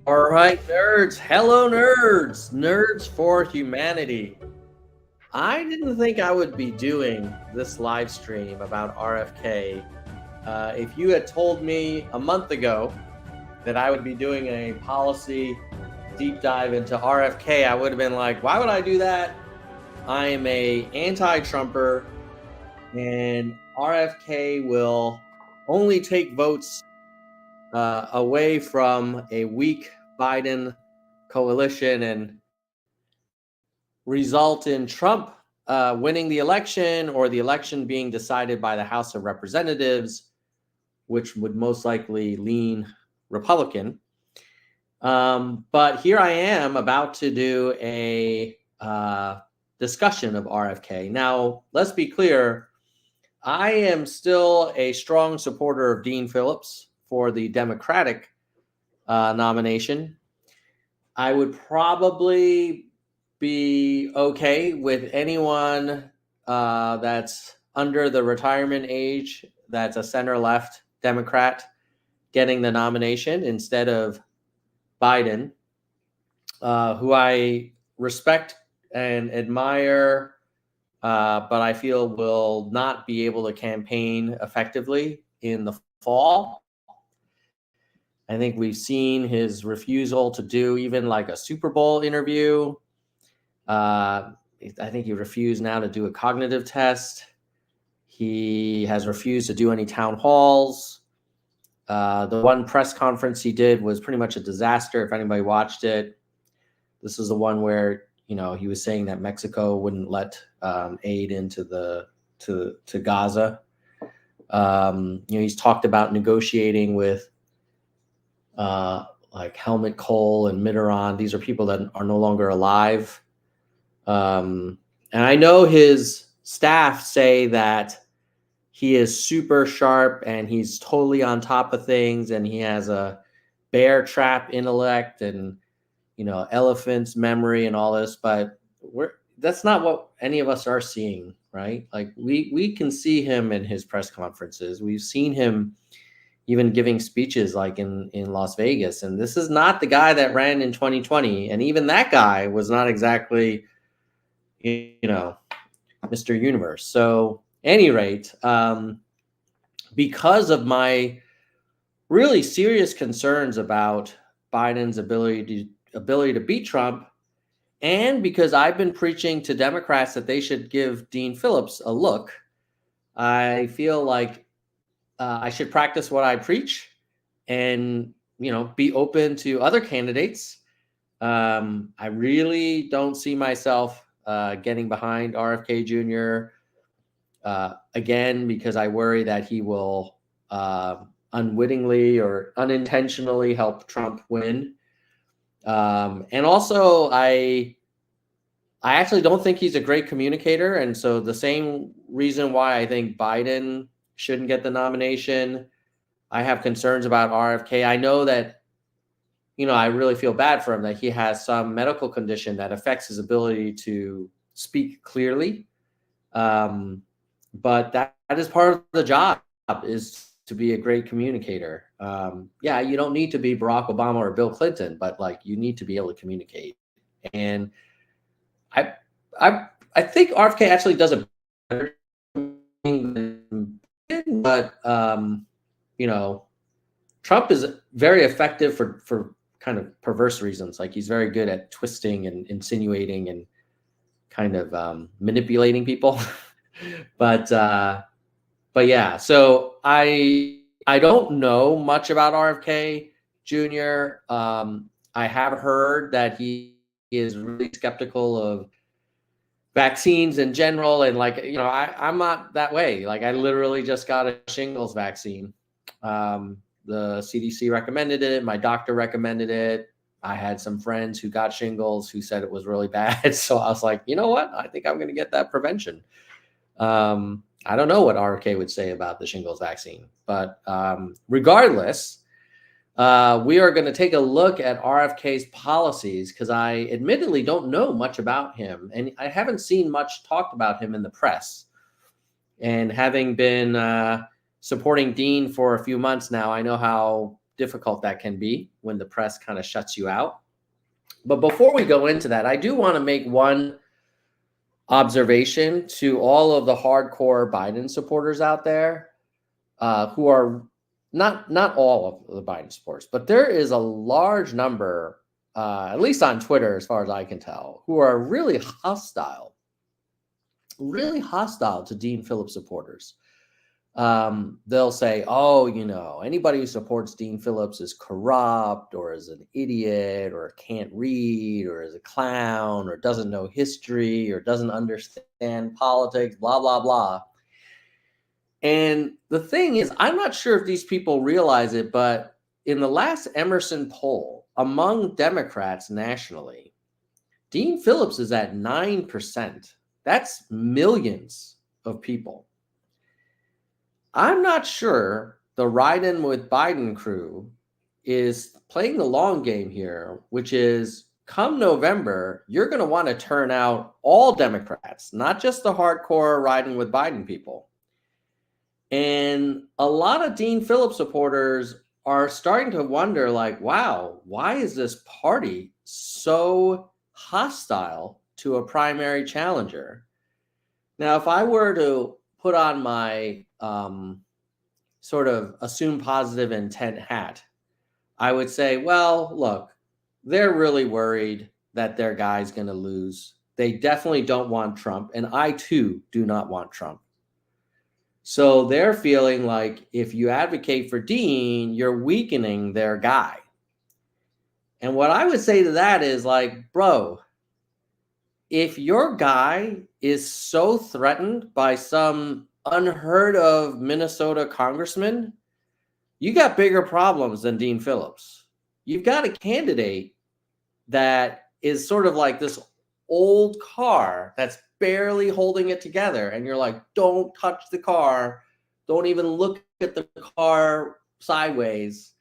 All right, nerds. Hello, nerds. Nerds for humanity. I didn't think I would be doing this live stream about RFK. If you had told me a month ago that I would be doing a policy deep dive into RFK, I would have been like, why would I do that? I am a anti-Trumper, and RFK will only take votes away from a weak Biden coalition and result in Trump winning the election, or the election being decided by the House of Representatives, which would most likely lean Republican. But here I am about to do a discussion of RFK. Now, let's be clear. I am still a strong supporter of Dean Phillips for the Democratic nomination. I would probably be okay with anyone that's under the retirement age, that's a center-left Democrat, getting the nomination instead of Biden, who I respect and admire, but I feel will not be able to campaign effectively in the fall. I think we've seen his refusal to do even like a Super Bowl interview. I think he refused now to do a cognitive test. He has refused to do any town halls. The one press conference he did was pretty much a disaster, if anybody watched it. This is the one where, he was saying that Mexico wouldn't let aid into to Gaza. He's talked about negotiating with like Helmut Kohl and Mitterrand. These are people that are no longer alive. And I know his staff say that he is super sharp and he's totally on top of things, and he has a bear trap intellect and, elephant's memory and all this, but that's not what any of us are seeing, right? Like we can see him in his press conferences. We've seen him even giving speeches like in Las Vegas. And this is not the guy that ran in 2020. And even that guy was not exactly, Mr. Universe. So any rate, because of my really serious concerns about Biden's ability to beat Trump, and because I've been preaching to Democrats that they should give Dean Phillips a look, I feel like I should practice what I preach and, be open to other candidates. I really don't see myself getting behind RFK Jr. Again, because I worry that he will unwittingly or unintentionally help Trump win. And also, I actually don't think he's a great communicator. And so the same reason why I think Biden shouldn't get the nomination, I have concerns about RFK. I know that, I really feel bad for him that he has some medical condition that affects his ability to speak clearly. But that is part of the job, is to be a great communicator. Yeah, you don't need to be Barack Obama or Bill Clinton, but like you need to be able to communicate. And I think RFK actually does a better thing, but Trump is very effective for kind of perverse reasons. Like he's very good at twisting and insinuating and kind of manipulating people. But yeah, so I don't know much about RFK Jr. I have heard that he is really skeptical of vaccines in general, and like I'm not that way. Like I literally just got a shingles vaccine. The CDC recommended it. My doctor recommended it. I had some friends who got shingles who said it was really bad. So I was like, you know what? I think I'm going to get that prevention. I don't know what RFK would say about the shingles vaccine, but regardless, we are going to take a look at RFK's policies, because I admittedly don't know much about him, and I haven't seen much talked about him in the press. And having been supporting Dean for a few months now, I know how difficult that can be when the press kind of shuts you out. But before we go into that, I do want to make one observation to all of the hardcore Biden supporters out there, who are not all of the Biden supporters, but there is a large number, at least on Twitter, as far as I can tell, who are really hostile to Dean Phillips supporters. They'll say, oh, anybody who supports Dean Phillips is corrupt or is an idiot or can't read or is a clown or doesn't know history or doesn't understand politics, blah, blah, blah. And the thing is, I'm not sure if these people realize it, but in the last Emerson poll among Democrats nationally, Dean Phillips is at 9%. That's millions of people. I'm not sure the ride-in with Biden crew is playing the long game here, which is come November, you're going to want to turn out all Democrats, not just the hardcore riding with Biden people. And a lot of Dean Phillips supporters are starting to wonder, like, wow, why is this party so hostile to a primary challenger? Now, if I were to put on my sort of assume positive intent hat, I would say, well, look, they're really worried that their guy's going to lose. They definitely don't want Trump. And I, too, do not want Trump. So they're feeling like if you advocate for Dean, you're weakening their guy. And what I would say to that is like, bro, if your guy is so threatened by some unheard of Minnesota congressman, you got bigger problems than Dean Phillips. You've got a candidate that is sort of like this old car that's barely holding it together. And you're like, don't touch the car. Don't even look at the car sideways.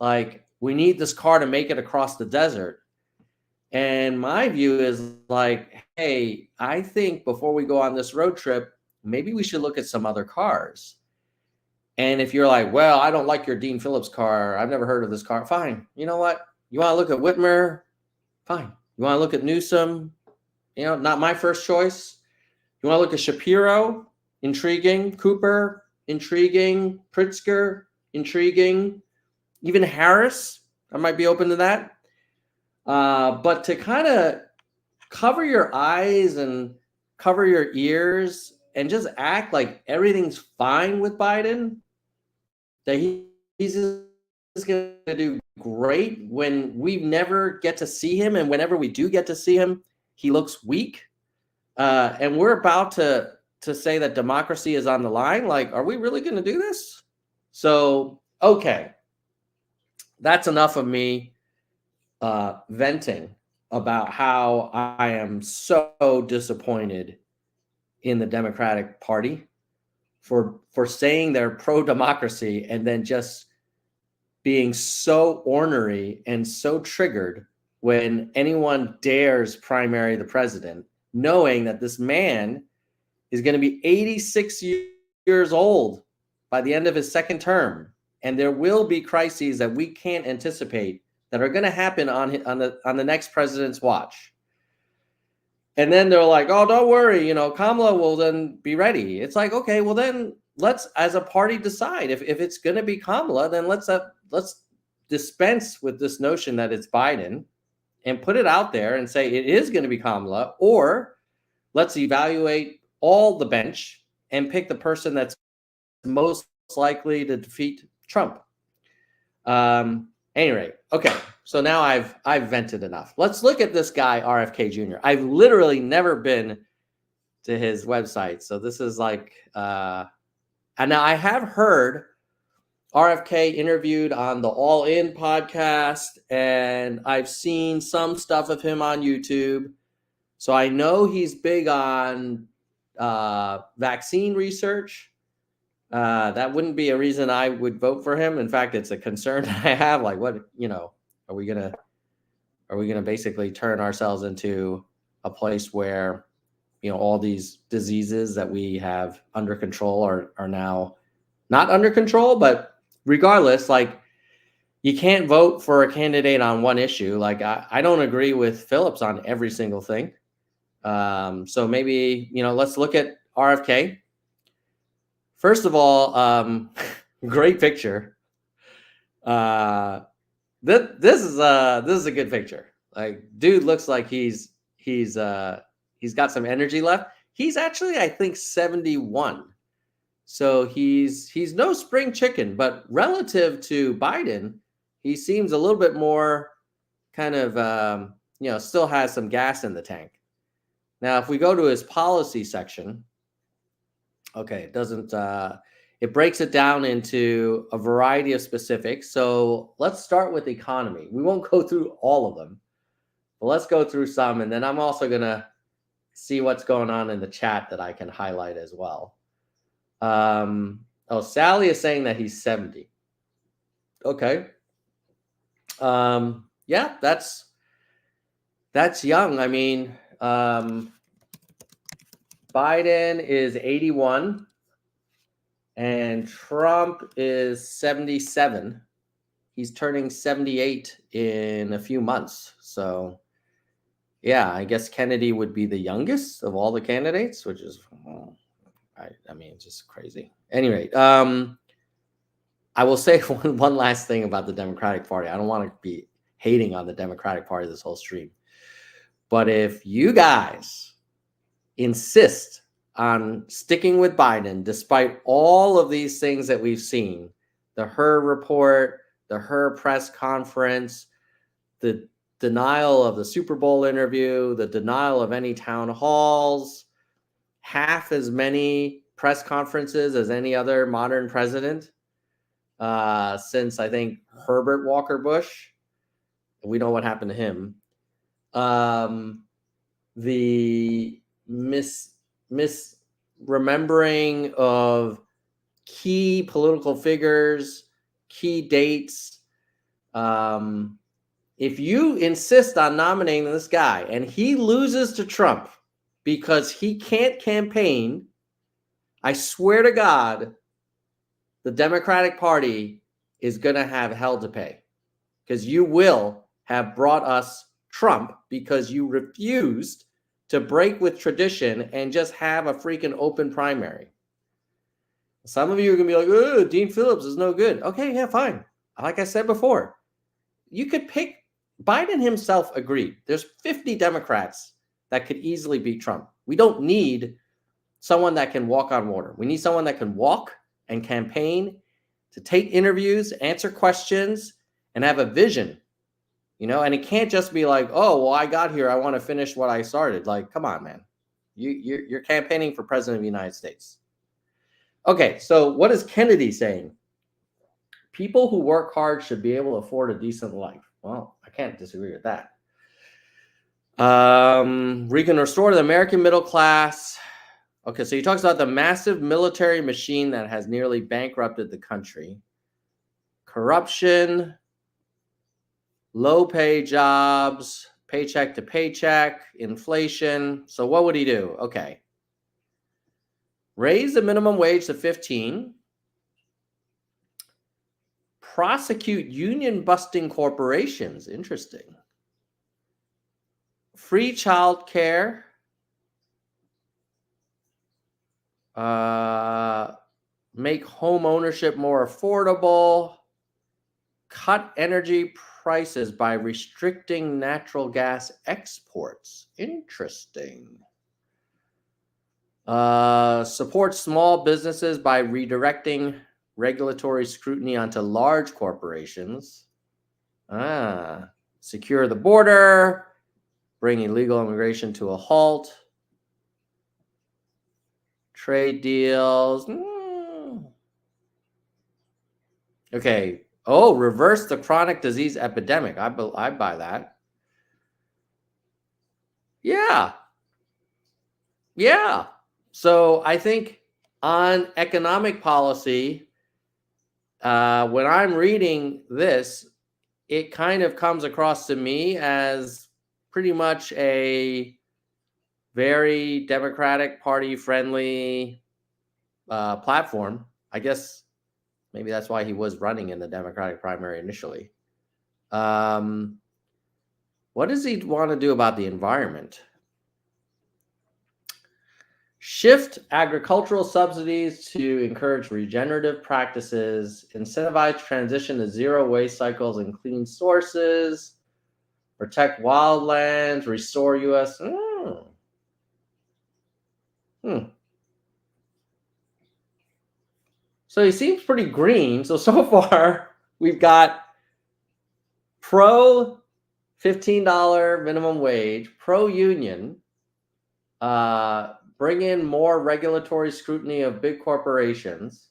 Like, we need this car to make it across the desert. And my view is like, hey, I think before we go on this road trip, maybe we should look at some other cars. And if you're like, well, I don't like your Dean Phillips car, I've never heard of this car, fine. You know what? You want to look at Whitmer? Fine. You want to look at Newsom? Not my first choice. You want to look at Shapiro? Intriguing. Cooper? Intriguing. Pritzker? Intriguing. Even Harris? I might be open to that. But to kind of cover your eyes and cover your ears and just act like everything's fine with Biden, that he's just going to do great when we never get to see him. And whenever we do get to see him, he looks weak. And we're about to say that democracy is on the line. Like, are we really going to do this? So, okay. That's enough of me venting about how I am so disappointed in the Democratic Party for saying they're pro-democracy and then just being so ornery and so triggered when anyone dares primary the president, knowing that this man is going to be 86 years old by the end of his second term. And there will be crises that we can't anticipate that are going to happen on the next president's watch. And then they're like, oh, don't worry, Kamala will then be ready. It's like, okay, well then let's, as a party, decide if it's going to be Kamala, then let's dispense with this notion that it's Biden and put it out there and say it is going to be Kamala, or let's evaluate all the bench and pick the person that's most likely to defeat Trump. Anyway, okay, so now I've vented enough. Let's look at this guy, RFK Jr. I've literally never been to his website, so this is like, and now I have heard RFK interviewed on the All In podcast, and I've seen some stuff of him on YouTube. So I know he's big on vaccine research. That wouldn't be a reason I would vote for him. In fact, it's a concern I have. Like, what, are we gonna basically turn ourselves into a place where, all these diseases that we have under control are now not under control? But regardless, like, you can't vote for a candidate on one issue. Like I don't agree with Phillips on every single thing. So maybe, let's look at RFK. First of all, great picture. This is a good picture. Like, dude looks like he's got some energy left. He's actually, I think, 71. So he's no spring chicken, but relative to Biden, he seems a little bit more kind of still has some gas in the tank. Now, if we go to his policy section, okay, it doesn't it breaks it down into a variety of specifics. So let's start with the economy. We won't go through all of them, but let's go through some. And then I'm also going to see what's going on in the chat that I can highlight as well. Sally is saying that he's 70. Okay. Yeah, that's young. I mean, Biden is 81. And Trump is 77. He's turning 78 in a few months. So, yeah, I guess Kennedy would be the youngest of all the candidates, which is, I mean, just crazy. Anyway, I will say one last thing about the Democratic Party. I don't want to be hating on the Democratic Party this whole stream. But if you guys insist on sticking with Biden, despite all of these things that we've seen, the Hur report, the Hur press conference, the denial of the Super Bowl interview, the denial of any town halls, half as many press conferences as any other modern president since, I think, Herbert Walker Bush. We know what happened to him. The misremembering of key political figures, key dates. If you insist on nominating this guy and he loses to Trump because he can't campaign, I swear to God, the Democratic Party is going to have hell to pay, because you will have brought us Trump because you refused to break with tradition and just have a freaking open primary. Some of you are going to be like, oh, Dean Phillips is no good. Okay, yeah, fine. Like I said before, you could pick. Biden himself agreed. There's 50 Democrats that could easily beat Trump. We don't need someone that can walk on water. We need someone that can walk and campaign, to take interviews, answer questions, and have a vision. And it can't just be like, oh, well, I got here, I want to finish what I started. Like, come on, man. You're campaigning for president of the United States. Okay, so what is Kennedy saying? People who work hard should be able to afford a decent life. Well, I can't disagree with that. We can restore the American middle class. Okay, so he talks about the massive military machine that has nearly bankrupted the country. Corruption, low pay jobs, paycheck to paycheck, inflation. So what would he do? Okay. Raise the minimum wage to 15. Prosecute union-busting corporations. Interesting. Free child care. Make home ownership more affordable. Cut energy prices by restricting natural gas exports. Interesting. Support small businesses by redirecting regulatory scrutiny onto large corporations. Secure the border, bring illegal immigration to a halt. Trade deals. Okay. Oh, reverse the chronic disease epidemic. I buy that. Yeah. So I think on economic policy, when I'm reading this, it kind of comes across to me as pretty much a very Democratic Party friendly platform. I guess Maybe that's why he was running in the Democratic primary initially. What does he want to do about the environment? Shift agricultural subsidies to encourage regenerative practices, incentivize transition to zero waste cycles and clean sources, protect wildlands, restore U.S. So he seems pretty green. So far, we've got pro $15 minimum wage, pro union, bring in more regulatory scrutiny of big corporations,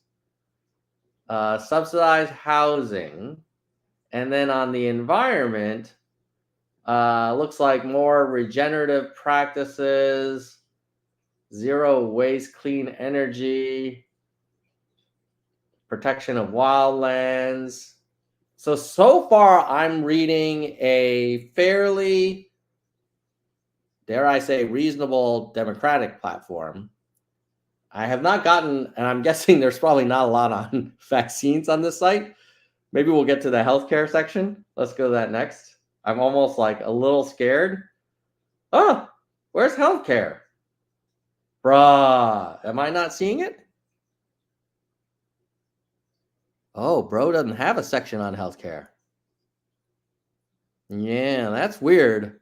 subsidize housing, and then on the environment, looks like more regenerative practices, zero waste, clean energy, protection of wildlands. So far, I'm reading a fairly, dare I say, reasonable Democratic platform. I have not gotten, and I'm guessing there's probably not a lot on vaccines on this site. Maybe we'll get to the healthcare section. Let's go to that next. I'm almost like a little scared. Oh, where's healthcare? Bruh, am I not seeing it? Oh, bro doesn't have a section on healthcare. Yeah, that's weird.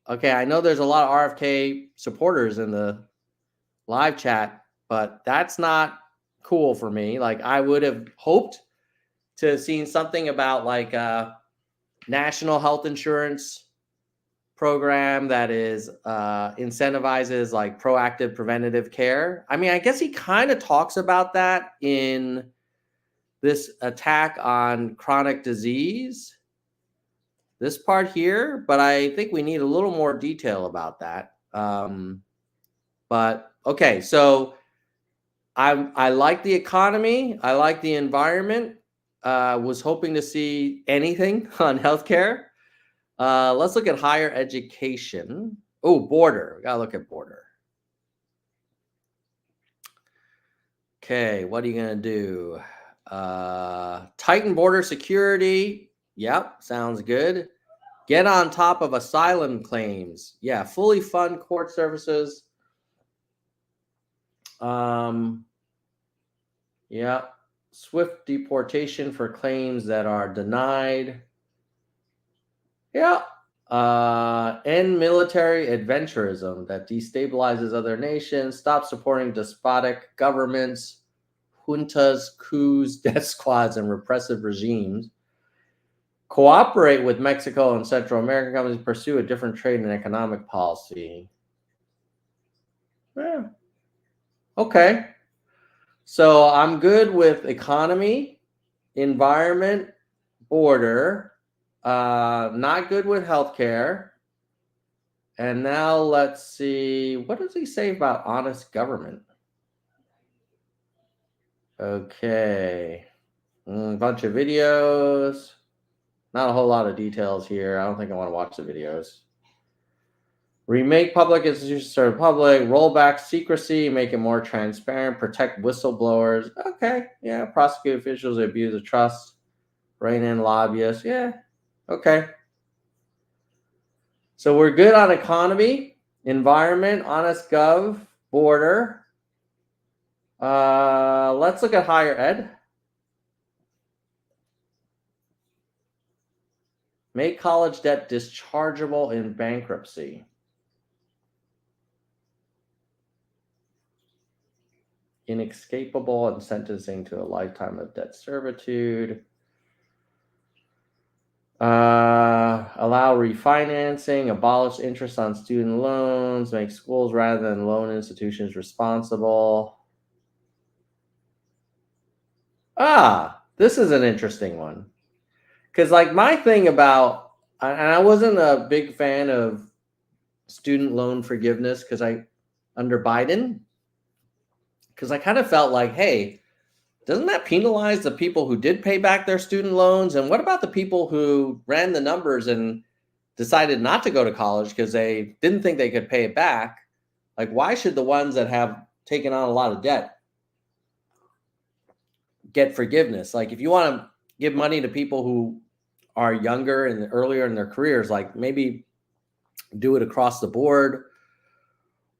Okay, I know there's a lot of RFK supporters in the live chat, but that's not cool for me. Like, I would have hoped to have seen something about like a national health insurance program that is incentivizes like proactive preventative care. I mean, I guess he kind of talks about that in this attack on chronic disease, this part here, but I think we need a little more detail about that. But okay, so I like the economy, I like the environment. Was hoping to see anything on healthcare. Let's look at higher education. Oh, border. We gotta look at border. Okay, what are you gonna do? Tighten border security. Yep, sounds good. Get on top of asylum claims. Yeah, fully fund court services. Yeah, swift deportation for claims that are denied. Yeah. End military adventurism that destabilizes other nations. Stop supporting despotic governments, juntas, coups, death squads, and repressive regimes. Cooperate with Mexico and Central American companies. Pursue a different trade and economic policy. Yeah. Okay. So I'm good with economy, environment, border. Not good with healthcare. And now let's see, what does he say about honest government? Okay. Bunch of videos. Not a whole lot of details here. I don't think I want to watch the videos. Remake public institutions serve public. Roll back secrecy. Make it more transparent. Protect whistleblowers. Okay. Yeah. Prosecute officials who abuse of trust. Rein in lobbyists. Yeah. Okay. So we're good on economy, environment, honest gov, border. Let's look at higher ed. Make college debt dischargeable in bankruptcy. Inescapable and sentencing to a lifetime of debt servitude. Allow refinancing, abolish interest on student loans, make schools rather than loan institutions responsible. This is an interesting one. Because like my thing about, and I wasn't a big fan of student loan forgiveness under Biden, because I kind of felt like, hey, doesn't that penalize the people who did pay back their student loans? And what about the people who ran the numbers and decided not to go to college because they didn't think they could pay it back? Like, why should the ones that have taken on a lot of debt get forgiveness. Like if you want to give money to people who are younger and earlier in their careers, like maybe do it across the board.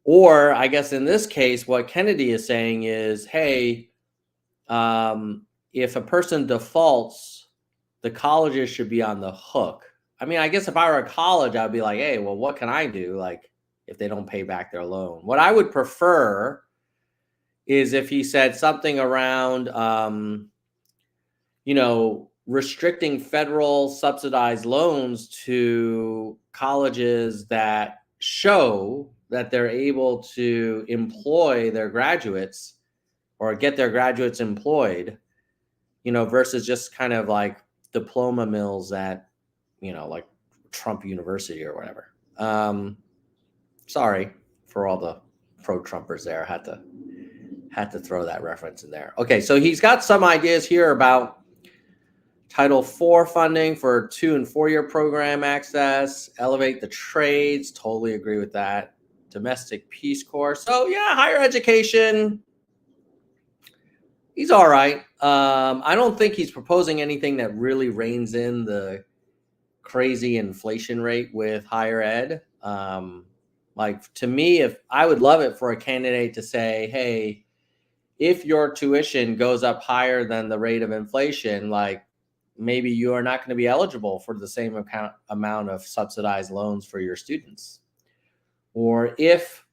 Or I guess in this case, what Kennedy is saying is, hey, if a person defaults, the colleges should be on the hook. I mean, I guess if I were a college, I'd be like, hey, well, what can I do? Like if they don't pay back their loan. What I would prefer is if he said something around, restricting federal subsidized loans to colleges that show that they're able to employ their graduates or get their graduates employed, versus just kind of like diploma mills at, like Trump University or whatever. Sorry for all the pro-Trumpers there. Had to throw that reference in there. Okay, so he's got some ideas here about Title IV funding for 2- and 4-year program access, elevate the trades, totally agree with that. Domestic Peace Corps. So yeah, higher education, he's all right. I don't think he's proposing anything that really reins in the crazy inflation rate with higher ed. Like to me, if I would love it for a candidate to say, hey, if your tuition goes up higher than the rate of inflation, like maybe you are not going to be eligible for the same amount of subsidized loans for your students. Or if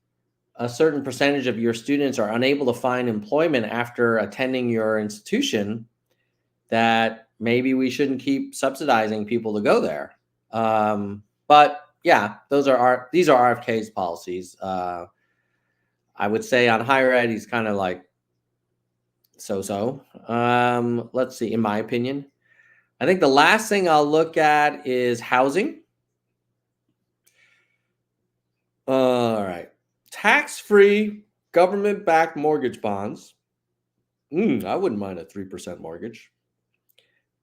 a certain percentage of your students are unable to find employment after attending your institution, that maybe we shouldn't keep subsidizing people to go there. But yeah, these are RFK's policies. I would say on higher ed, he's kind of like so. Let's see, in my opinion. I think the last thing I'll look at is housing. All right. Tax-free government-backed mortgage bonds. I wouldn't mind a 3% mortgage.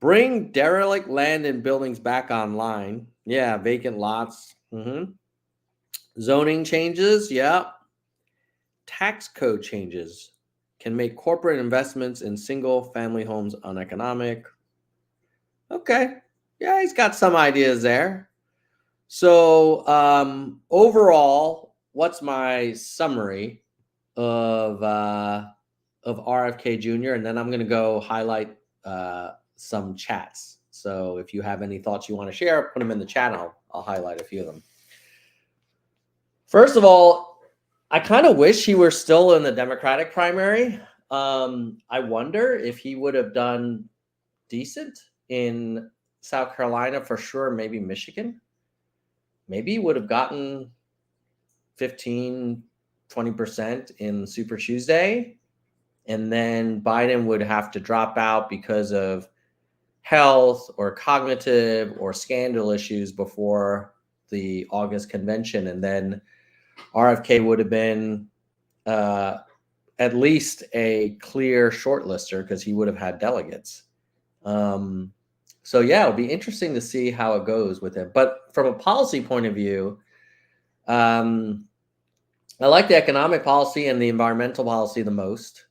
Bring derelict land and buildings back online. Yeah, vacant lots. Zoning changes. Yeah. Tax code changes can make corporate investments in single-family homes uneconomic. Okay. Yeah, he's got some ideas there. So overall, what's my summary of RFK Jr.? And then I'm going to go highlight some chats. So if you have any thoughts you want to share, put them in the chat. I'll highlight a few of them. First of all, I kind of wish he were still in the Democratic primary. I wonder if he would have done decent in South Carolina for sure, maybe Michigan. Maybe he would have gotten 15, 20% in Super Tuesday. And then Biden would have to drop out because of health or cognitive or scandal issues before the August convention. And then RFK would have been at least a clear shortlister because he would have had delegates. So yeah, it'll be interesting to see how it goes with him. But from a policy point of view, I like the economic policy and the environmental policy the most.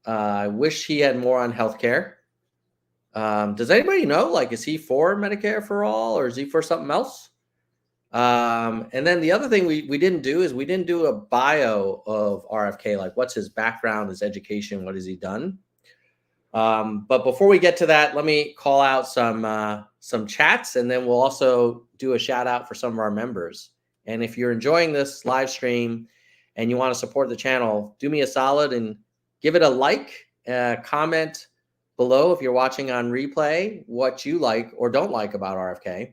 I wish he had more on healthcare. Does anybody know? Like, is he for Medicare for all, or is he for something else? And then the other thing we didn't do is we didn't do a bio of RFK. Like, what's his background, his education, what has he done? But before we get to that, let me call out some chats, and then we'll also do a shout out for some of our members. And if you're enjoying this live stream and you want to support the channel, do me a solid and give it a like, comment below if you're watching on replay what you like or don't like about RFK,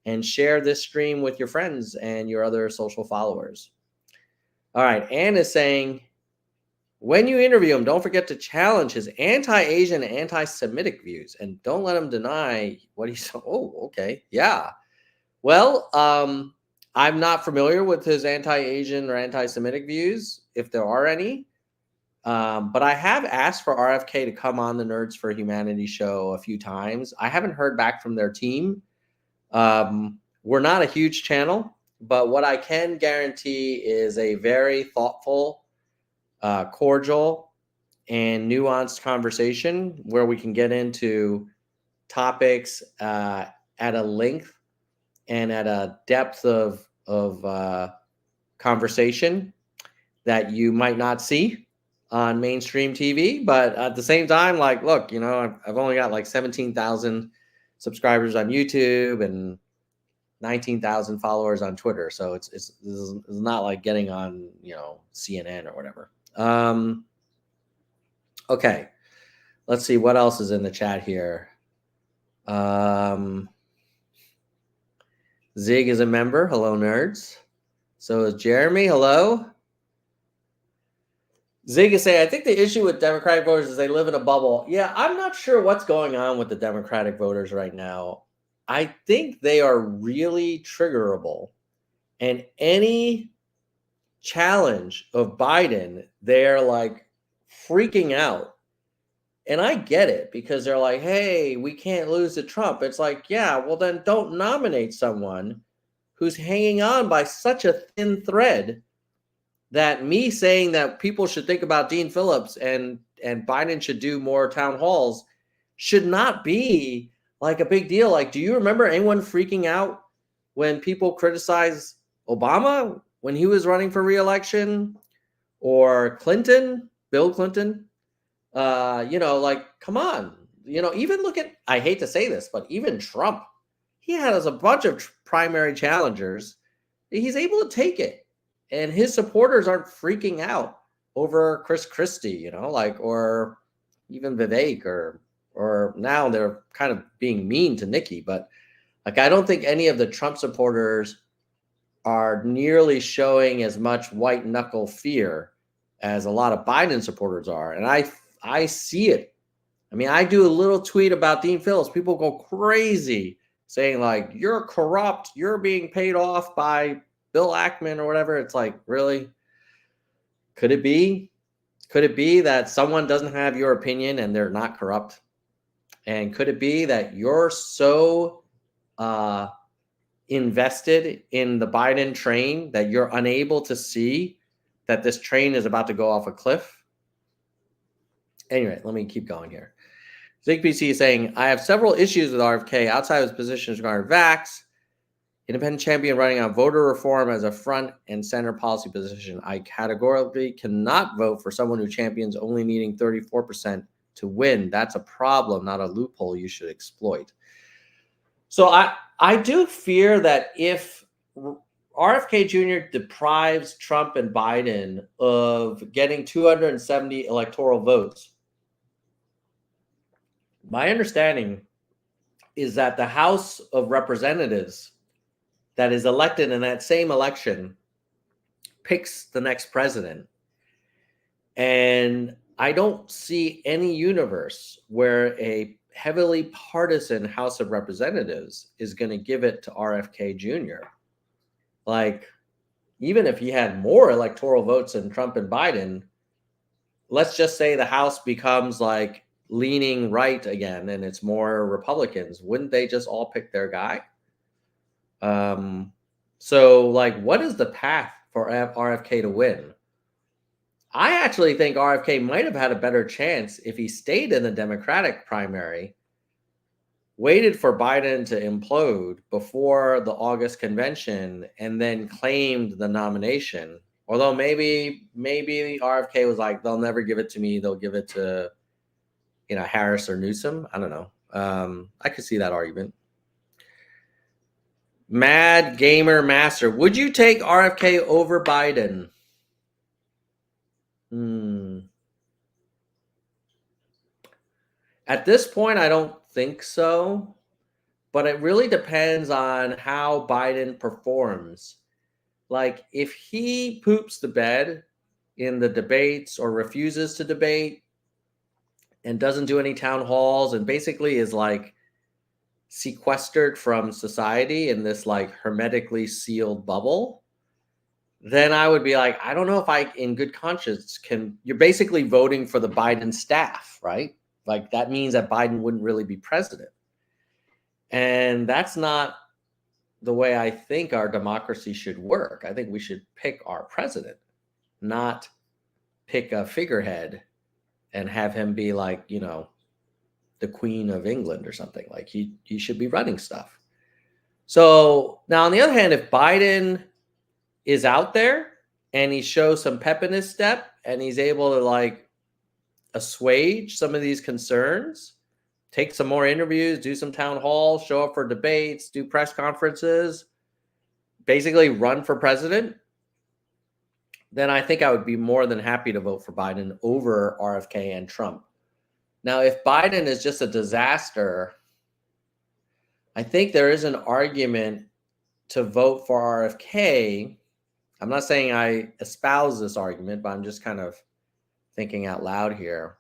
and share this stream with your friends and your other social followers. All right, Anne is saying, when you interview him, don't forget to challenge his anti-Asian and anti-Semitic views, and don't let him deny what he's. Oh, okay, yeah. Well, I'm not familiar with his anti-Asian or anti-Semitic views, if there are any. But I have asked for RFK to come on the Nerds for Humanity show a few times. I haven't heard back from their team. We're not a huge channel, but what I can guarantee is a very thoughtful, cordial, and nuanced conversation where we can get into topics at a length and at a depth of conversation that you might not see on mainstream TV. But at the same time, like, look, I've only got like 17,000 subscribers on YouTube and 19,000 followers on Twitter. So it's not like getting on, CNN or whatever. Okay. Let's see what else is in the chat here. Zig is a member. Hello, nerds. So is Jeremy. Hello. Zig is saying, I think the issue with Democratic voters is they live in a bubble. Yeah, I'm not sure what's going on with the Democratic voters right now. I think they are really triggerable. And any challenge of Biden, they're like freaking out. And I get it because they're like, hey, we can't lose to Trump. It's like, yeah, well, then don't nominate someone who's hanging on by such a thin thread that me saying that people should think about Dean Phillips and Biden should do more town halls should not be like a big deal. Like, do you remember anyone freaking out when people criticize Obama when he was running for re-election, or Clinton, Bill Clinton? Like, come on, even look at, I hate to say this, but even Trump, he has a bunch of primary challengers. He's able to take it. And his supporters aren't freaking out over Chris Christie, or even Vivek, or now they're kind of being mean to Nikki. But like, I don't think any of the Trump supporters are nearly showing as much white knuckle fear as a lot of Biden supporters are. And I see it. I mean, I do a little tweet about Dean Phillips. People go crazy saying like, you're corrupt. You're being paid off by Bill Ackman or whatever. It's like, really? Could it be? Could it be that someone doesn't have your opinion and they're not corrupt? And could it be that you're so invested in the Biden train that you're unable to see that this train is about to go off a cliff? Anyway, let me keep going here. Zig PC is saying, I have several issues with RFK outside of his positions regarding vax. Independent champion running on voter reform as a front and center policy position. I categorically cannot vote for someone who champions only needing 34% to win. That's a problem, not a loophole you should exploit. So I do fear that if RFK Jr. deprives Trump and Biden of getting 270 electoral votes, my understanding is that the House of Representatives that is elected in that same election picks the next president. And I don't see any universe where a heavily partisan House of Representatives is going to give it to RFK Jr. Like, even if he had more electoral votes than Trump and Biden, let's just say the House becomes like leaning right again and it's more Republicans, wouldn't they just all pick their guy? So like, what is the path for RFK to win? I actually think RFK might have had a better chance if he stayed in the Democratic primary, waited for Biden to implode before the August convention, and then claimed the nomination. Although maybe RFK was like, they'll never give it to me. They'll give it to, Harris or Newsom. I don't know. I could see that argument. Mad Gamer Master, would you take RFK over Biden? At this point, I don't think so, but it really depends on how Biden performs. Like, if he poops the bed in the debates or refuses to debate and doesn't do any town halls and basically is like sequestered from society in this like hermetically sealed bubble, then I would be like, I don't know if I, in good conscience, you're basically voting for the Biden staff, right? Like, that means that Biden wouldn't really be president. And that's not the way I think our democracy should work. I think we should pick our president, not pick a figurehead and have him be like, you know, the Queen of England or something. Like he should be running stuff. So now on the other hand, if Biden is out there and he shows some pep in his step and he's able to like assuage some of these concerns, take some more interviews, do some town halls, show up for debates, do press conferences, basically run for president, then I think I would be more than happy to vote for Biden over RFK and Trump. Now, if Biden is just a disaster, I think there is an argument to vote for RFK. I'm not saying I espouse this argument, but I'm just kind of thinking out loud here.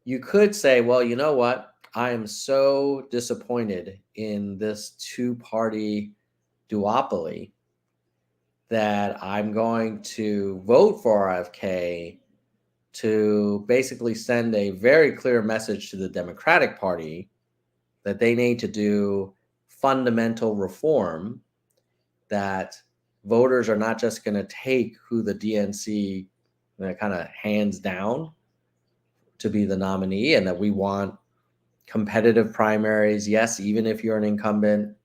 You could say, well, you know what? I am so disappointed in this two-party duopoly that I'm going to vote for RFK to basically send a very clear message to the Democratic Party that they need to do fundamental reform, that voters are not just going to take who the DNC kind of hands down to be the nominee, and that we want competitive primaries. Yes, even if you're an incumbent,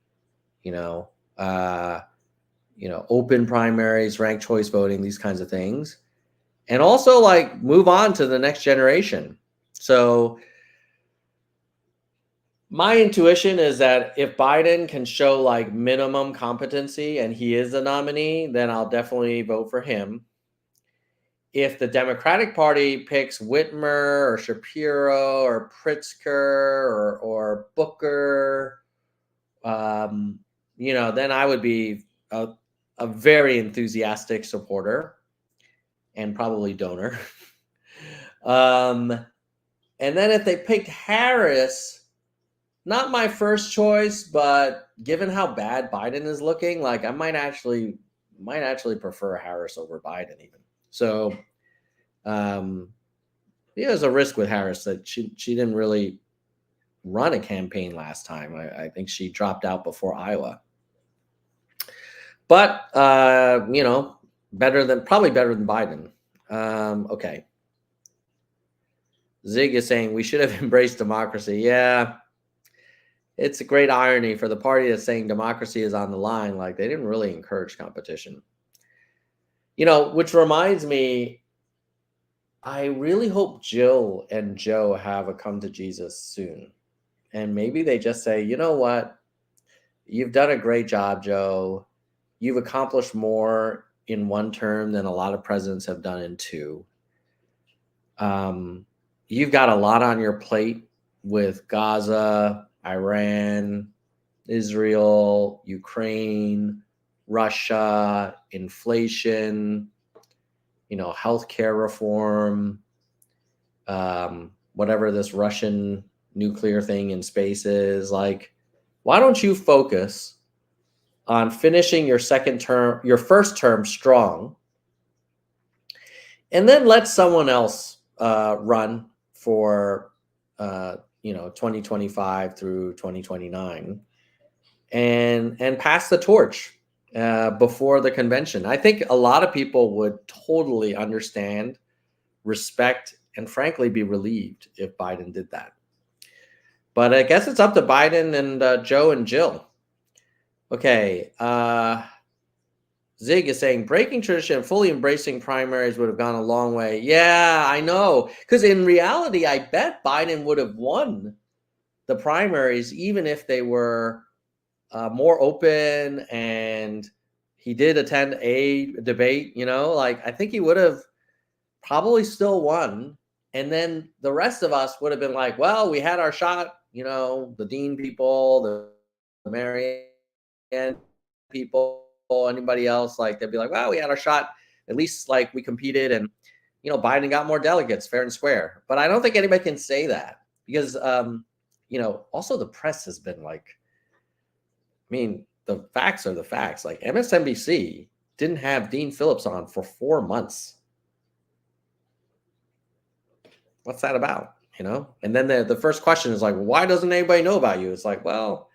open primaries, ranked choice voting, these kinds of things. And also like move on to the next generation. So my intuition is that if Biden can show like minimum competency and he is the nominee, then I'll definitely vote for him. If the Democratic Party picks Whitmer or Shapiro or Pritzker or Booker, then I would be a very enthusiastic supporter and probably donor. And then if they picked Harris, not my first choice, but given how bad Biden is looking, like I might actually prefer Harris over Biden even. So, there's a risk with Harris that she didn't really run a campaign last time. I think she dropped out before Iowa. But probably better than Biden. Okay. Zig is saying we should have embraced democracy. Yeah. It's a great irony for the party that's saying democracy is on the line. Like they didn't really encourage competition. Which reminds me, I really hope Jill and Joe have a come to Jesus soon. And maybe they just say, you know what? You've done a great job, Joe. You've accomplished more in one term than a lot of presidents have done in two. You've got a lot on your plate with Gaza, Iran, Israel, Ukraine, Russia, inflation, healthcare reform, whatever this Russian nuclear thing in space is. Like, why don't you focus on finishing your first term strong, and then let someone else run for 2025 through 2029 and pass the torch before the convention. I think a lot of people would totally understand, respect, and frankly be relieved if Biden did that. But I guess it's up to Biden and Joe and Jill. Okay. Zig is saying breaking tradition and fully embracing primaries would have gone a long way. Yeah, I know. Because in reality, I bet Biden would have won the primaries even if they were more open and he did attend a debate, I think he would have probably still won. And then the rest of us would have been like, well, we had our shot, the Dean people, the Marianne people, anybody else, like they'd be like, well, we had our shot. At least like we competed and, Biden got more delegates fair and square. But I don't think anybody can say that because, also the press has been like, the facts are the facts. Like MSNBC didn't have Dean Phillips on for 4 months. What's that about? And then the first question is like, why doesn't anybody know about you? It's like, well,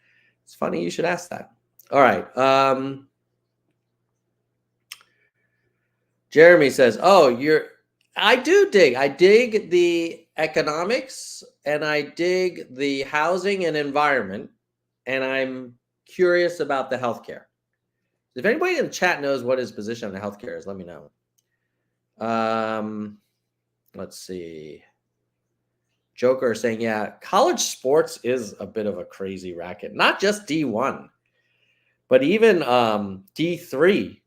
it's funny you should ask that. All right. Jeremy says, oh, you're I do dig. I dig the economics and I dig the housing and environment, and I'm curious about the healthcare. If anybody in the chat knows what his position on the healthcare is, let me know. Let's see. Joker is saying, yeah, college sports is a bit of a crazy racket. Not just D1, but even D3,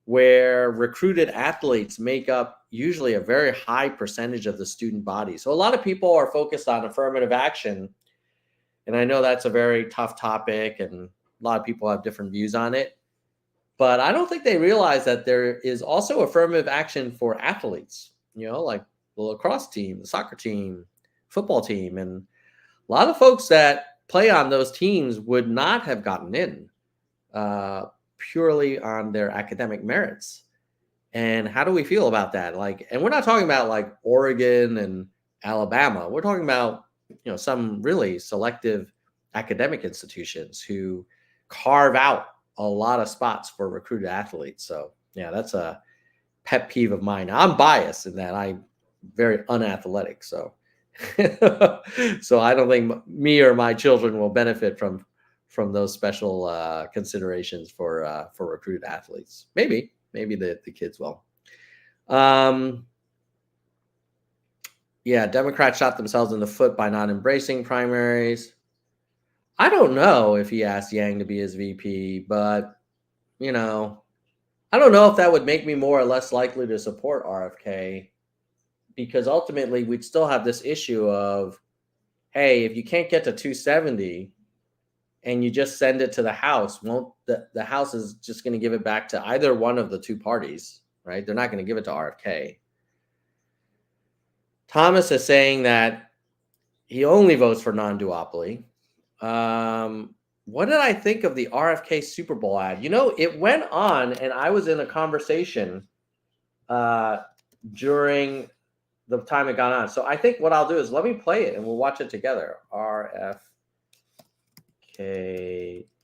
where recruited athletes make up usually a very high percentage of the student body. So a lot of people are focused on affirmative action. And I know that's a very tough topic and a lot of people have different views on it. But I don't think they realize that there is also affirmative action for athletes, like the lacrosse team, the soccer team, football team. And a lot of folks that play on those teams would not have gotten in purely on their academic merits. And how do we feel about that? And we're not talking about like Oregon and Alabama. We're talking about, some really selective academic institutions who carve out a lot of spots for recruited athletes. So yeah, that's a pet peeve of mine. I'm biased in that I'm very unathletic. So, so I don't think me or my children will benefit from those special considerations for recruited athletes. Maybe the kids will. Yeah, Democrats shot themselves in the foot by not embracing primaries. I don't know if he asked Yang to be his VP, but I don't know if that would make me more or less likely to support RFK, because ultimately we'd still have this issue of, hey, if you can't get to 270 and you just send it to the House, won't the House is just going to give it back to either one of the two parties, right? They're not going to give it to RFK. Thomas is saying that he only votes for non-duopoly. What did I think of the RFK Super Bowl ad? It went on, and I was in a conversation during the time it got on. So I think what I'll do is let me play it, and we'll watch it together. RFK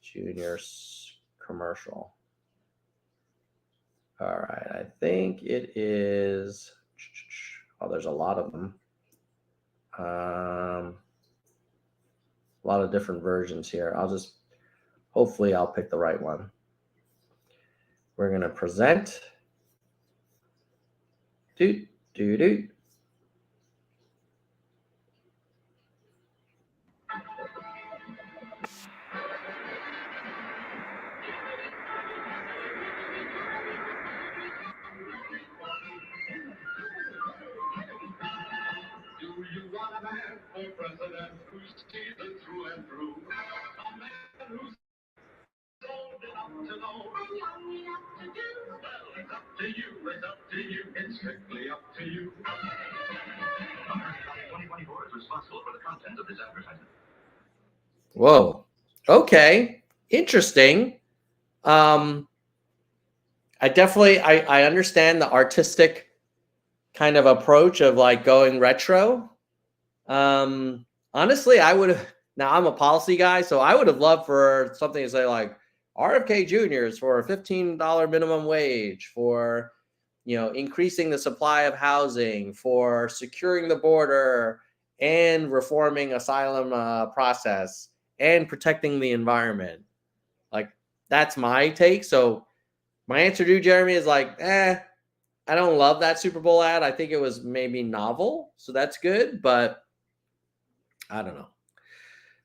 Jr. commercial. All right, I think it is. Oh, there's a lot of them. A lot of different versions here. Hopefully I'll pick the right one. We're going to present. Doot. Do you want a man for president who's seasoned through and through? A man who's old enough to know and young enough to do? Well, it's up to you, it's strictly up to you. American 2024 is responsible for the content of this advertisement. Whoa. Okay. Interesting. I understand the artistic kind of approach of like going retro. Honestly, now I'm a policy guy, so I would have loved for something to say like RFK Jr.'s for a $15 minimum wage, for increasing the supply of housing, for securing the border and reforming asylum process and protecting the environment. Like, that's my take. So my answer to you, Jeremy, is like, I don't love that Super Bowl ad. I think it was maybe novel, so that's good, but I don't know.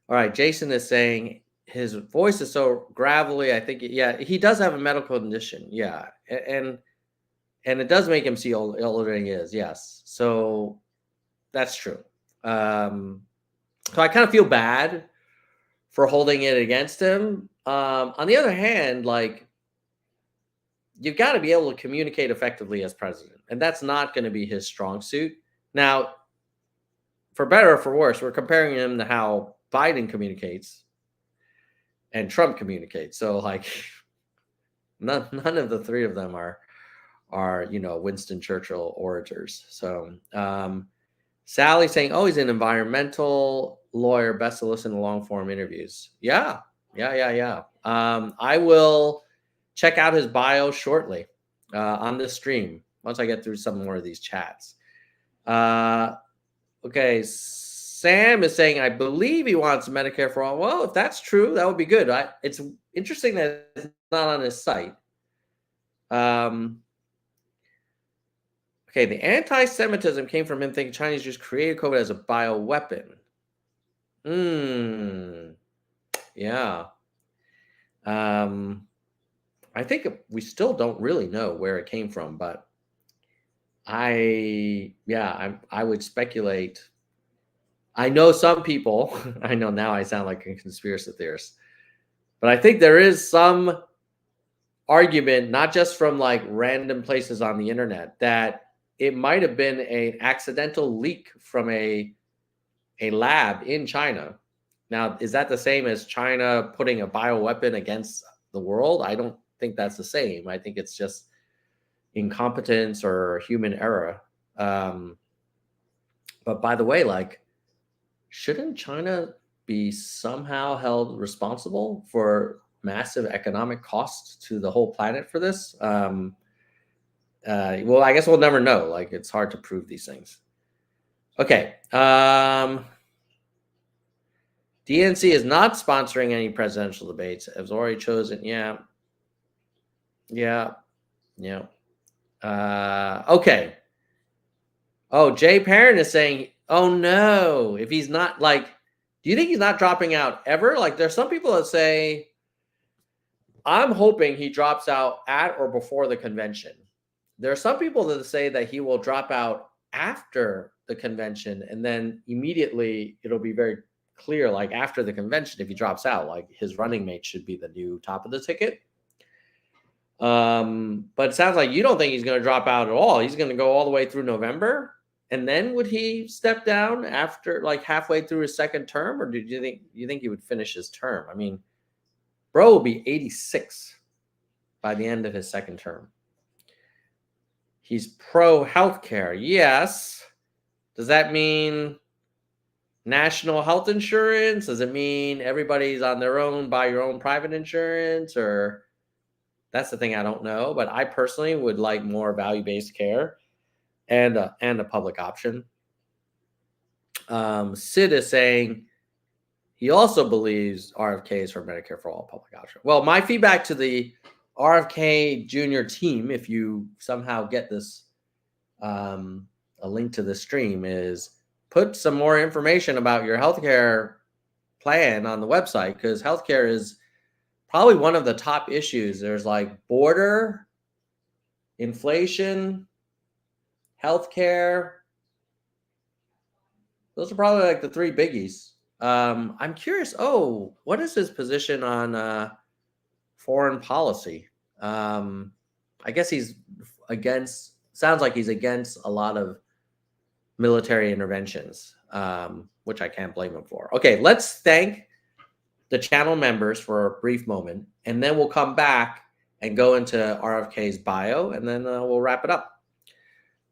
All right, Jason is saying his voice is so gravelly. I think, he does have a medical condition. Yeah, and it does make him see older than he is. Yes, so that's true. So I kind of feel bad for holding it against him. On the other hand, like, you've got to be able to communicate effectively as president, and that's not going to be his strong suit. Now, for better or for worse, we're comparing him to how Biden communicates and Trump communicates. So, like, none of the three of them are Winston Churchill orators. So, Sally saying, oh, he's an environmental lawyer. Best to listen to long form interviews. Yeah. I will check out his bio shortly on this stream once I get through some more of these chats. Okay, Sam is saying, I believe he wants Medicare for all. Well, if that's true, that would be good. It's interesting that it's not on his site. Okay, the anti-Semitism came from him thinking Chinese Jews created COVID as a bioweapon. Yeah. I think we still don't really know where it came from, but I would speculate. I know some people, I know now I sound like a conspiracy theorist, but I think there is some argument, not just from like random places on the internet, that it might have been an accidental leak from a lab in China. Now, is that the same as China putting a bioweapon against the world? I don't think that's the same. I think it's just incompetence or human error. But by the way, like, shouldn't China be somehow held responsible for massive economic costs to the whole planet for this? Well, I guess we'll never know. Like, it's hard to prove these things. Okay. DNC is not sponsoring any presidential debates. Has already chosen. Yeah. Okay. Oh, Jay Parent is saying, oh no, if he's not like, do you think he's not dropping out ever? Like, there's some people that say, I'm hoping he drops out at or before the convention. There are some people that say that he will drop out after the convention, and then immediately it'll be very clear, like after the convention, if he drops out, like his running mate should be the new top of the ticket. But it sounds like you don't think he's going to drop out at all. He's going to go all the way through November, and then would he step down after like halfway through his second term, or do you think he would finish his term? I mean, bro will be 86 by the end of his second term. He's pro healthcare. Yes. Does that mean national health insurance? Does it mean everybody's on their own, buy your own private insurance? Or that's the thing I don't know. But I personally would like more value-based care and a public option. Sid is saying he also believes RFK is for Medicare for all public option. Well, my feedback to the RFK Jr. team, if you somehow get this, a link to the stream, is put some more information about your healthcare plan on the website, because healthcare is probably one of the top issues. There's like border, inflation, healthcare. Those are probably like the three biggies. I'm curious. Oh, what is his position on foreign policy? I guess he's against. Sounds like he's against a lot of military interventions, which I can't blame him for. Okay, let's thank the channel members for a brief moment, and then we'll come back and go into RFK's bio, and then we'll wrap it up.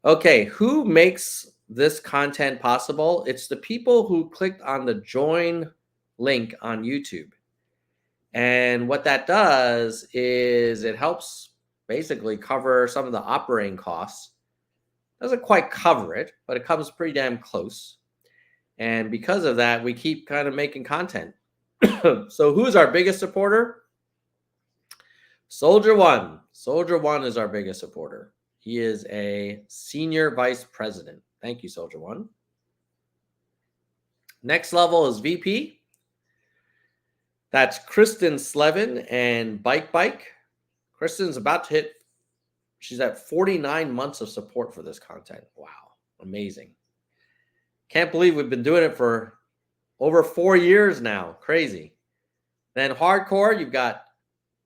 Okay, who makes this content possible? It's the people who clicked on the join link on YouTube. And what that does is it helps basically cover some of the operating costs. Doesn't quite cover it, but it comes pretty damn close. And because of that, we keep kind of making content. So who's our biggest supporter? Soldier One. Soldier One is our biggest supporter. He is a senior vice president. Thank you, Soldier One. Next level is VP. That's Kristen Slevin and Bike. Kristen's about to hit, she's at 49 months of support for this content. Wow, amazing. Can't believe we've been doing it for over 4 years now. Crazy. Then hardcore, you've got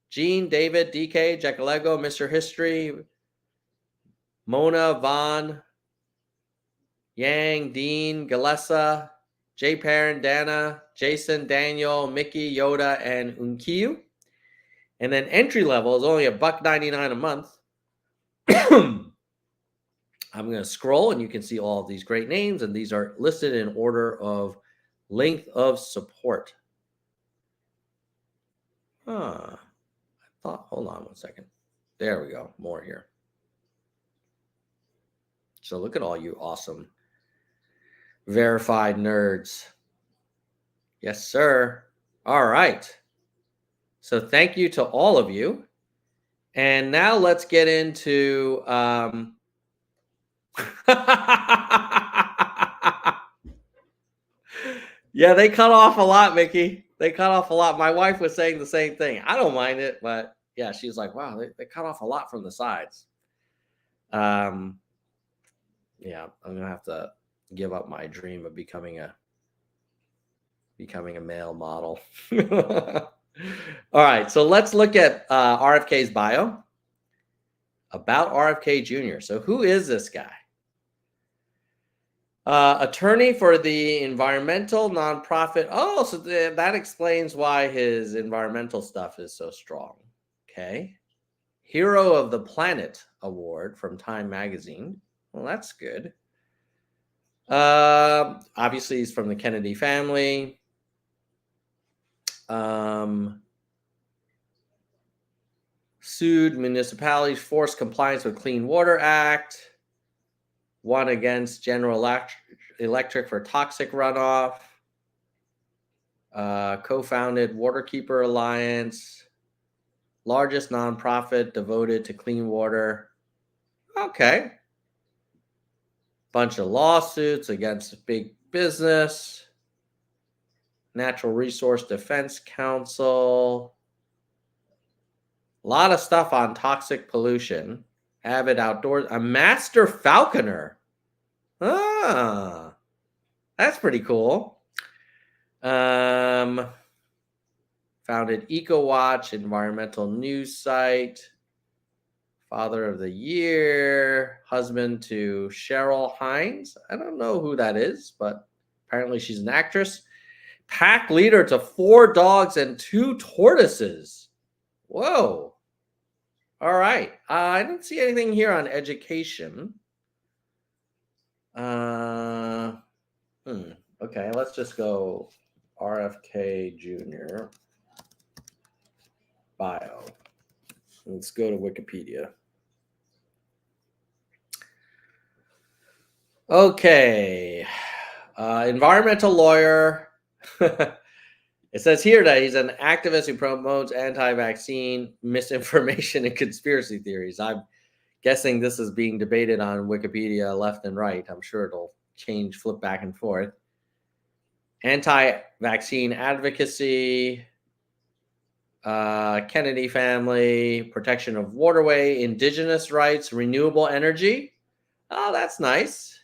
Gene, David, DK, Jackalego, Mr. History, Mona, Vaughn, Yang, Dean, Galessa, Jay Perrin, Dana, Jason, Daniel, Mickey, Yoda, and Unkiyu. And then entry level is only $1.99 a month. I'm going to scroll and you can see all of these great names, and these are listed in order of length of support. Hold on one second. There we go. More here. So look at all you awesome Verified nerds. Yes, sir. All right. So thank you to all of you. And now let's get into yeah, they cut off a lot, Mickey. They cut off a lot. My wife was saying the same thing. I don't mind it, but yeah, she's like, wow, they cut off a lot from the sides. Yeah, I'm gonna have to give up my dream of becoming a male model. All right, so let's look at RFK's bio. About RFK Jr. So who is this guy? Attorney for the environmental nonprofit. Oh, so that explains why his environmental stuff is so strong. Okay. Hero of the Planet Award from Time Magazine. Well, that's good. Obviously, he's from the Kennedy family. Sued municipalities, forced compliance with Clean Water Act. Won against General Electric for toxic runoff. Co-founded Waterkeeper Alliance. Largest nonprofit devoted to clean water. Okay. Bunch of lawsuits against big business. Natural Resource Defense Council. A lot of stuff on toxic pollution. Avid outdoors. A master falconer. Ah, that's pretty cool. Founded EcoWatch, environmental news site. Father of the Year. Husband to Cheryl Hines. I don't know who that is, but apparently she's an actress. Pack leader to 4 dogs and 2 tortoises. Whoa. All right. I didn't see anything here on education. Okay, let's just go RFK Jr. bio. Let's go to Wikipedia. Okay. Environmental lawyer. It says here that he's an activist who promotes anti-vaccine misinformation and conspiracy theories. I'm guessing this is being debated on Wikipedia left and right. I'm sure it'll change, flip back and forth. Anti-vaccine advocacy, Kennedy family, protection of waterway, indigenous rights, renewable energy. Oh, that's nice.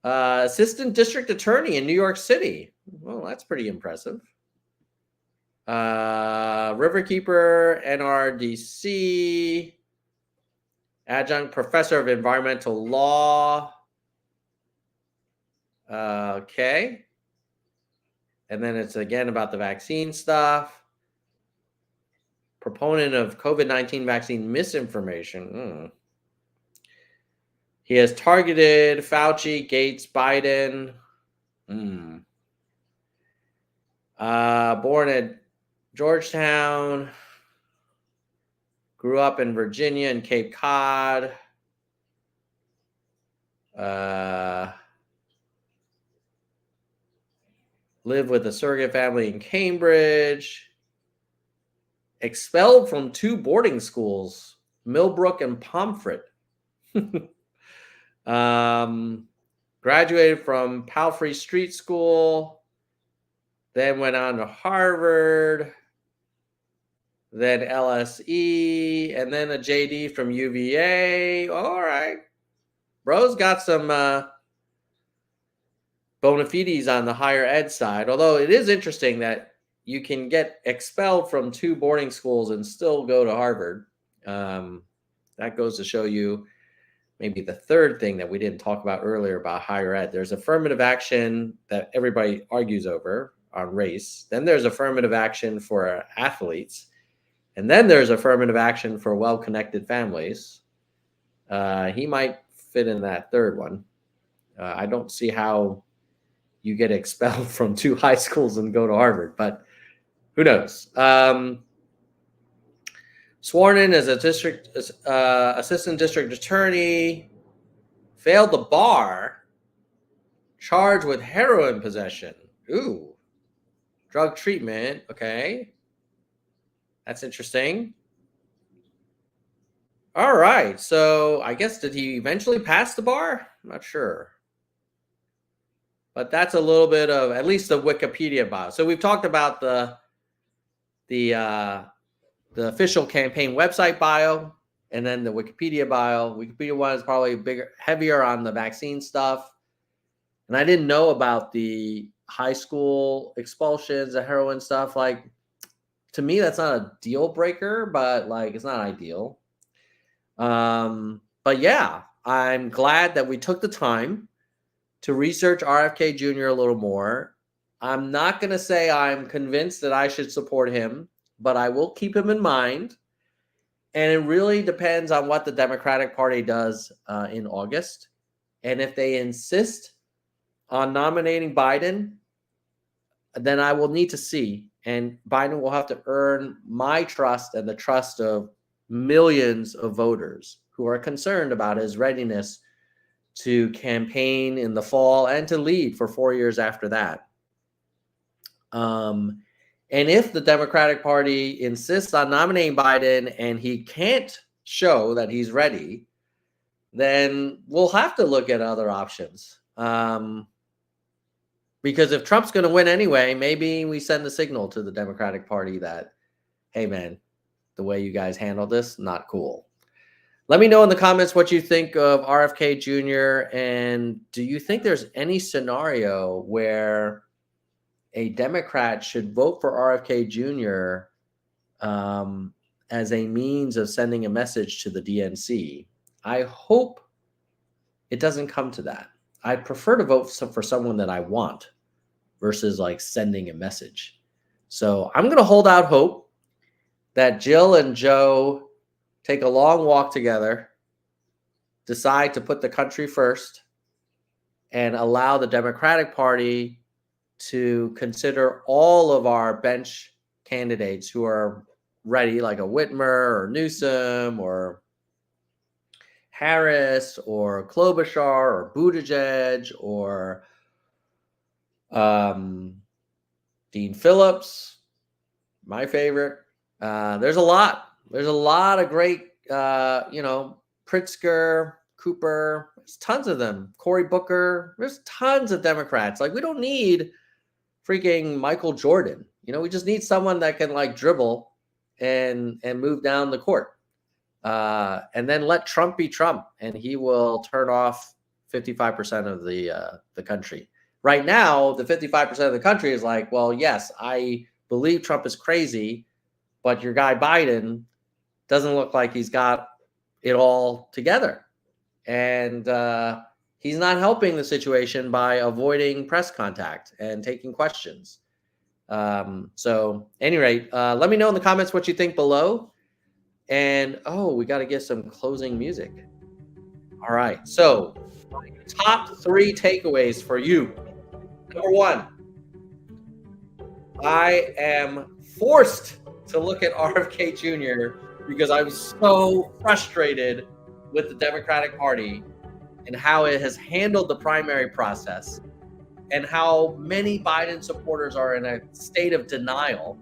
Assistant district attorney in New York City. Well, that's pretty impressive. Riverkeeper, NRDC, adjunct professor of environmental law. Okay. And then it's again about the vaccine stuff. Proponent of COVID-19 vaccine misinformation. He has targeted Fauci, Gates, Biden. Born at Georgetown. Grew up in Virginia and Cape Cod. Lived with a surrogate family in Cambridge. Expelled from 2 boarding schools, Millbrook and Pomfret. Graduated from Palfrey Street School. Then went on to Harvard. Then LSE. And then a JD from UVA. All right. Bro's got some bona fides on the higher ed side. Although it is interesting that you can get expelled from 2 boarding schools and still go to Harvard. That goes to show you maybe the third thing that we didn't talk about earlier about higher ed. There's affirmative action that everybody argues over on race. Then there's affirmative action for athletes. And then there's affirmative action for well-connected families. He might fit in that third one. I don't see how you get expelled from 2 high schools and go to Harvard, but who knows? Sworn in as a assistant district attorney, failed the bar, charged with heroin possession. Ooh, drug treatment. Okay, that's interesting. All right, so I guess did he eventually pass the bar? I'm not sure, but that's a little bit of at least the Wikipedia bio. So we've talked about the uh, the official campaign website bio, and then the Wikipedia bio. Wikipedia one is probably bigger, heavier on the vaccine stuff. And I didn't know about the high school expulsions, the heroin stuff. Like, to me, that's not a deal breaker, but like, it's not ideal. But yeah, I'm glad that we took the time to research RFK Jr. a little more. I'm not going to say I'm convinced that I should support him, but I will keep him in mind. And it really depends on what the Democratic Party does in August. And if they insist on nominating Biden, then I will need to see. And Biden will have to earn my trust and the trust of millions of voters who are concerned about his readiness to campaign in the fall and to lead for 4 years after that. And if the Democratic Party insists on nominating Biden and he can't show that he's ready, then we'll have to look at other options. Because if Trump's going to win anyway, maybe we send a signal to the Democratic Party that, hey, man, the way you guys handled this, not cool. Let me know in the comments what you think of RFK Jr. And do you think there's any scenario where a Democrat should vote for RFK Jr. As a means of sending a message to the DNC? I hope it doesn't come to that. I'd prefer to vote for someone that I want versus like sending a message. So I'm going to hold out hope that Jill and Joe take a long walk together, decide to put the country first, and allow the Democratic Party to consider all of our bench candidates who are ready, like a Whitmer or Newsom or Harris or Klobuchar or Buttigieg or Dean Phillips, my favorite. There's a lot. There's a lot of great, Pritzker, Cooper. There's tons of them. Cory Booker. There's tons of Democrats. Like, we don't need freaking Michael Jordan. We just need someone that can like dribble and move down the court. And then let Trump be Trump, and he will turn off 55% of the country. Right now, the 55% of the country is like, well, yes, I believe Trump is crazy, but your guy Biden doesn't look like he's got it all together. And he's not helping the situation by avoiding press contact and taking questions. So, at any rate, let me know in the comments what you think below. And, we got to get some closing music. All right. So, top 3 takeaways for you. Number 1, I am forced to look at RFK Jr. because I was so frustrated with the Democratic Party and how it has handled the primary process and how many Biden supporters are in a state of denial.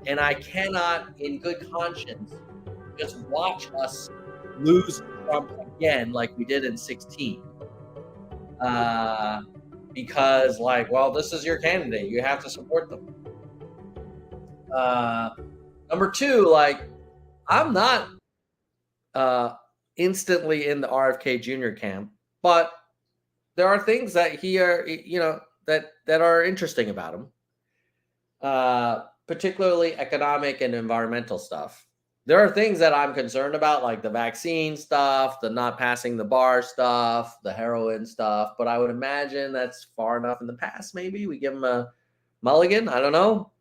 And I cannot, in good conscience, just watch us lose Trump again like we did in 2016. Because, this is your candidate. You have to support them. Number 2, I'm not instantly in the RFK Jr. camp, but there are things that that are interesting about him, particularly economic and environmental stuff. There are things that I'm concerned about, like the vaccine stuff, the not passing the bar stuff, the heroin stuff. But I would imagine that's far enough in the past. Maybe we give him a mulligan. I don't know.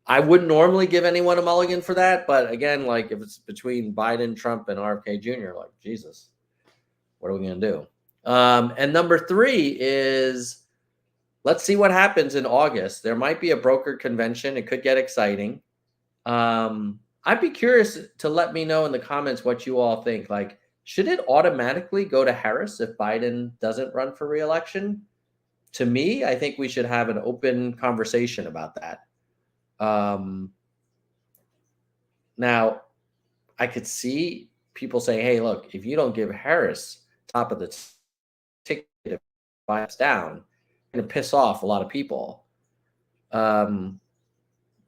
I wouldn't normally give anyone a mulligan for that. But again, if it's between Biden, Trump, and RFK Jr., Jesus, what are we going to do? And number 3 is, let's see what happens in August. There might be a brokered convention. It could get exciting. I'd be curious to let me know in the comments what you all think. Should it automatically go to Harris if Biden doesn't run for re-election? to me, I think we should have an open conversation about that. Now, I could see people saying, hey, look, if you don't give Harris top of the ticket to buy us down, it's going to piss off a lot of people.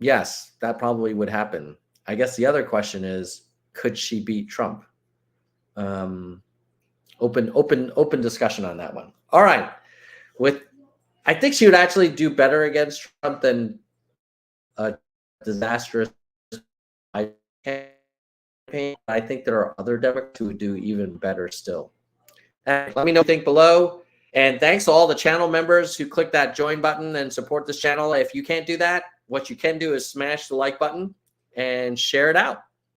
Yes, that probably would happen. I guess the other question is, could she beat Trump? Open discussion on that one. All right. I think she would actually do better against Trump than a disastrous campaign. I think there are other Democrats who would do even better still. Let me know what you think below. And thanks to all the channel members who click that join button and support this channel. If you can't do that, what you can do is smash the like button and share it out.